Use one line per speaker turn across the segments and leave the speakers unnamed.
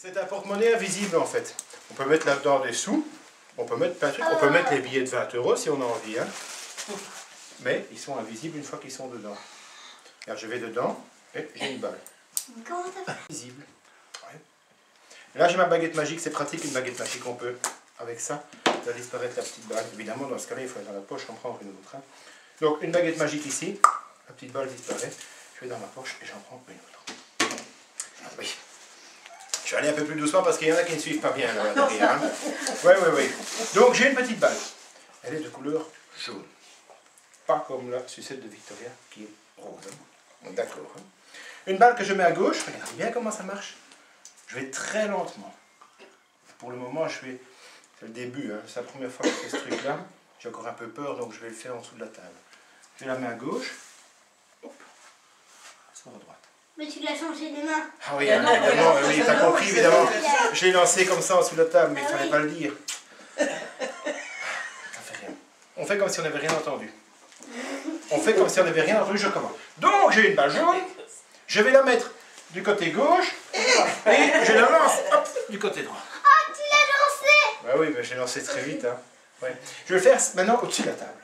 C'est un porte-monnaie invisible en fait. On peut mettre là-dedans des sous, on peut mettre plein de trucs, on peut mettre les billets de 20 € si on a envie. Hein. Mais ils sont invisibles une fois qu'ils sont dedans. Regarde, je vais dedans et j'ai une balle.
Comment ça fait?
Visible. Ouais. Là j'ai ma baguette magique, c'est pratique une baguette magique, on peut, avec ça, faire disparaître la petite balle. Évidemment dans ce cas-là il faut aller dans la poche en prendre une autre. Hein. Donc une baguette magique ici, la petite balle disparaît, je vais dans ma poche et j'en prends une autre. Oui. Je vais aller un peu plus doucement parce qu'il y en a qui ne suivent pas bien là derrière. Hein. Oui. Donc j'ai une petite balle. Elle est de couleur jaune. Pas comme la sucette de Victoria qui est rose. Hein. D'accord. Hein. Une balle que je mets à gauche. Regardez bien comment ça marche. Je vais très lentement. Pour le moment, je vais... C'est le début. Hein. C'est la première fois que je fais ce truc-là. J'ai encore un peu peur, donc je vais le faire en dessous de la table. Je la mets à gauche. Hop. Sur la droite.
Mais tu l'as changé les mains.
Ah oui, évidemment, oui, t'as compris, évidemment. Je l'ai lancé comme ça en dessous de la table, mais il ne fallait pas le dire. Ça fait rien. On fait comme si on n'avait rien entendu. On fait comme si on n'avait rien entendu, je commence. Donc, j'ai une balle jaune, je vais la mettre du côté gauche, et je la lance, hop, du côté droit.
Ah, tu l'as lancé!
Bah oui, mais j'ai lancé très vite. Hein. Ouais. Je vais le faire maintenant au-dessus de la table.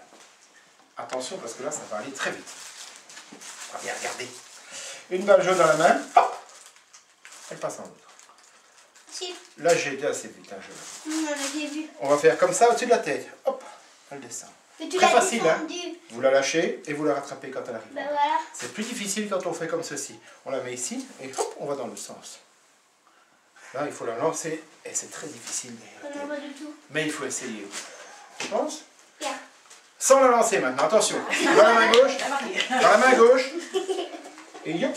Attention, parce que là, ça va aller très vite. On va bien regarder. Une balle jaune dans la main, hop, elle passe en l'autre.
Si.
Là, j'ai été assez vite. Hein,
J'ai vu.
On va faire comme ça au-dessus de la tête. Hop, elle descend. Très facile, hein. Vous la lâchez et vous la rattrapez quand elle arrive.
Ben voilà.
C'est plus difficile quand on fait comme ceci. On la met ici et hop, on va dans le sens. Là, il faut la lancer et c'est très difficile.
Non, pas du tout.
Mais il faut essayer. Je pense.
Yeah.
Sans la lancer maintenant, attention. Dans la main gauche. Dans la main gauche. Et hop,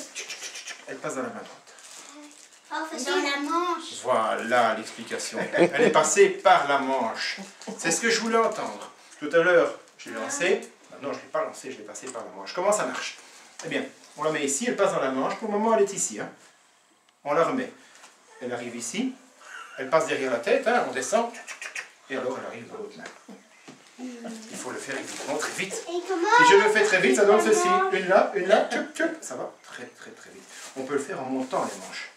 elle passe dans la main droite.
Oh, dans la manche.
Voilà l'explication. Elle est passée par la manche. C'est ce que je voulais entendre. Tout à l'heure, je l'ai lancé. Non, je ne l'ai pas lancé, je l'ai passé par la manche. Comment ça marche? Eh bien, on la met ici, elle passe dans la manche. Pour le moment, elle est ici. Hein. On la remet. Elle arrive ici. Elle passe derrière la tête. Hein, on descend. Et alors, elle arrive dans l'autre main. Il faut le faire évidemment très vite.
Et comment?
Si je le fais très vite, ça donne ceci. Une là, tchup, tchup. Ça va très vite. On peut le faire en montant les manches.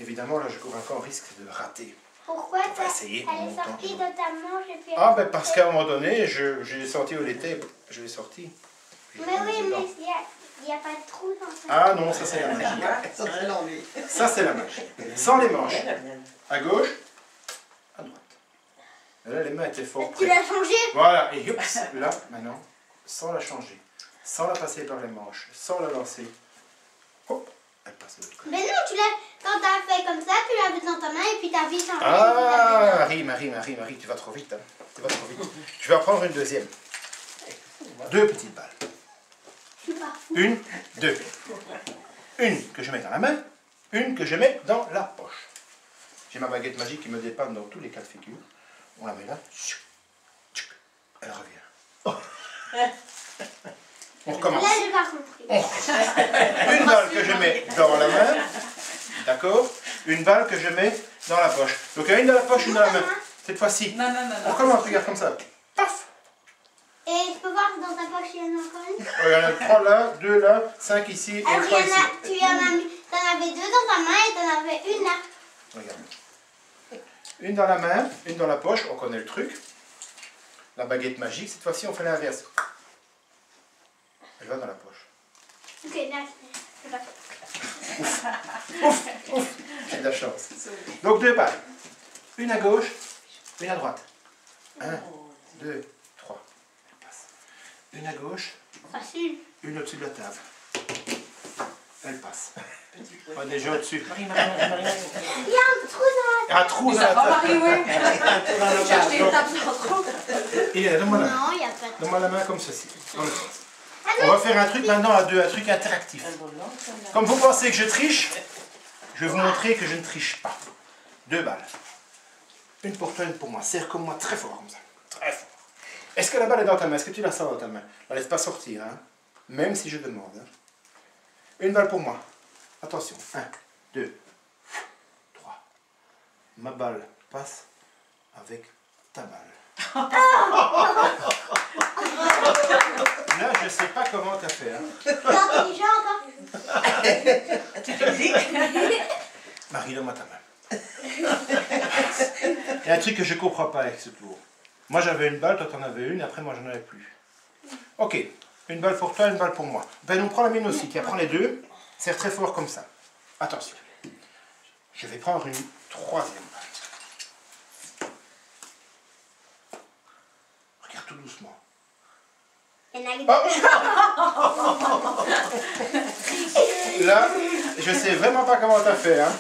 Évidemment, là, je cours encore risque de rater.
Pourquoi
On va essayer en
elle est
montant.
sortie de ta manche et puis...
Ah, ben parce qu'à un moment donné, je l'ai sorti où elle était. Je l'ai sorti.
Mais oui, mais il n'y a pas de trou dans ça.
Ah non, ça c'est la magie. Ça c'est la magie. Sans les manches. À gauche, à droite. Et là, les mains étaient fort
Tu
prêtes.
l'as changé?
Voilà, et hop, là, maintenant, sans la changer, sans la passer par les manches, sans la lancer, hop, elle passe de l'autre côté.
Mais non, quand tu as fait comme ça, tu l'as mis dans ta main et puis tu as vite changé.
Ah, Marie, tu vas trop vite. Hein. Tu vas trop vite. Je vais en prendre une deuxième. Deux petites balles. Une, deux. Une que je mets dans la main, une que je mets dans la poche. J'ai ma baguette magique qui me dépanne dans tous les cas de figure. On la met là. Elle revient. On recommence.
Là, j'ai pas compris.
Une balle que je mets dans la main. D'accord? Une balle que je mets dans la poche. Donc il y a une dans la poche, une dans la main. Cette fois-ci. On recommence, regarde comme ça. Paf!
Et je peux voir dans ta poche, il y en a encore une?
Il y en a 3 là, 2 là, 5 ici et 3
Alors,
ici.
t'en avais 2 dans ta main et t'en avais une là.
Regarde. Une dans la main, une dans la poche, on connaît le truc. La baguette magique, cette fois-ci on fait l'inverse. Elle va dans la poche.
Ok, là, je vais
Ouf, j'ai de la chance. Donc 2 balles. Une à gauche, une à droite. 1, 2, 3. Elle passe. Une à gauche,
Facile.
une au-dessus de la table. Elle passe. On est déjà au-dessus. Marie.
Il y a un trou dans la...
Un trou dans la table. Et donne-moi la main.
Non, il n'y a pas de...
Donne-moi la main comme ceci. Dans le sens. On va faire un truc maintenant à deux, un truc interactif. Comme vous pensez que je triche, je vais vous montrer que je ne triche pas. 2 balles. Une pour toi, une pour moi. Serre comme moi très fort comme ça. Très fort. Est-ce que la balle est dans ta main? Est-ce que tu la sens dans ta main? Ne la laisse pas sortir, hein? Même si je demande. Hein? Une balle pour moi. Attention. 1, 2, 3. Ma balle passe avec ta balle. Là, je ne sais pas comment tu as fait. Hein.
Intelligent encore.
Marie, donne-moi ta main. Il y a un truc que je ne comprends pas avec ce tour. Moi j'avais une balle, toi t'en avais une, après moi j'en avais plus. Ok, une balle pour toi, une balle pour moi. Ben on prend la mienne aussi, qui prend les deux, serre très fort comme ça. Attention. Je vais prendre une troisième balle. Regarde tout doucement.
Il y en a
Oh là, je sais vraiment pas comment t'as fait, hein.